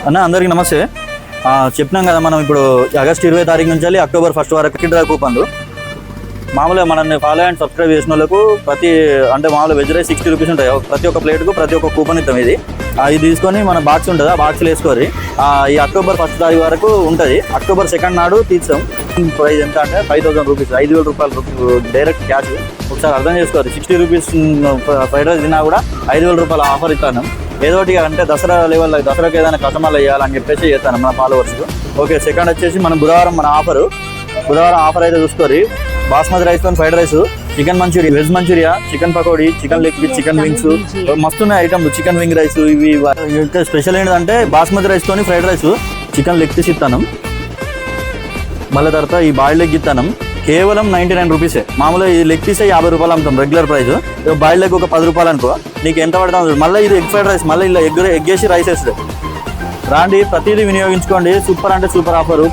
అన్న అందరికీ నమస్తే. చెప్పినాం కదా మనం ఇప్పుడు ఆగస్ట్ 20 తారీఖు నుంచి అక్టోబర్ 1 వరకు కిడ్రా కూపన్లు మామూలుగా మనల్ని ఫాలో అండ్ సబ్స్క్రైబ్ చేసిన వాళ్ళకు అంటే మామూలుగా వెజ్ రైస్ 60 రూపీస్ ఉంటాయి. ప్రతి ఒక్క ప్లేట్కు ప్రతి ఒక్క కూపన్ ఇస్తాం. ఇది తీసుకొని మన బాక్స్ ఉంటుంది, ఆ బాక్స్లో వేసుకోరి. ఈ అక్టోబర్ 1 తారీఖు వరకు ఉంటుంది. అక్టోబర్ 2 నాడు తీస్తాం. ప్రైస్ ఎంత అంటే 5,000 రూపీస్, 5,000 రూపాయలు డైరెక్ట్ క్యాష్. ఒకసారి అర్థం చేసుకోవాలి. 60 రూపీస్ ఫ్రైడ్ రైస్ తిన్నా కూడా 5,000 రూపాయల ఆఫర్ ఇస్తాను. ఏదోటి అంటే దసరా లెవెల్లో దసరాకి ఏదైనా కస్టమర్లు వేయాలని చెప్పేసి చేస్తాను మన ఫాలోవర్స్కు. ఓకే, సెకండ్ వచ్చేసి మనం బుధవారం మన బుధవారం ఆఫర్ అయితే చూసుకోరి. బాస్మతి రైస్తో fried rice, chicken Manchuria, veg Manchuria, chicken pakodi, chicken leg piece, chicken wings, మస్తున్నాయి ఐటమ్లు. చికెన్ వింగ్ రైస్ ఇవి. ఇంకా స్పెషల్ ఏంటంటే బాస్మతి రైస్తో fried rice, chicken leg piece ఇస్తాను. మళ్ళీ తర్వాత ఈ బాయిల్డ్ ఎగ్ ఇస్తాను. కేవలం 99 రూపీసే. మామూలుగా ఈ లెగ్ పీసే 50 రూపాయలు అమ్ముతాం రెగ్యులర్ ప్రైస్. బాయిల్డ్ ఎగ్ ఒక 10 రూపాయలు అనుకో, నీకు ఎంత పడుతుంది. మళ్ళీ ఇది ఎగ్ ఫ్రైడ్ రైస్, మళ్ళీ ఇలా ఎగ్ వేసి రైస్ వేస్తుంది. రాండి, ప్రతిదీ వినియోగించుకోండి. సూపర్ అంటే సూపర్ ఆఫరు.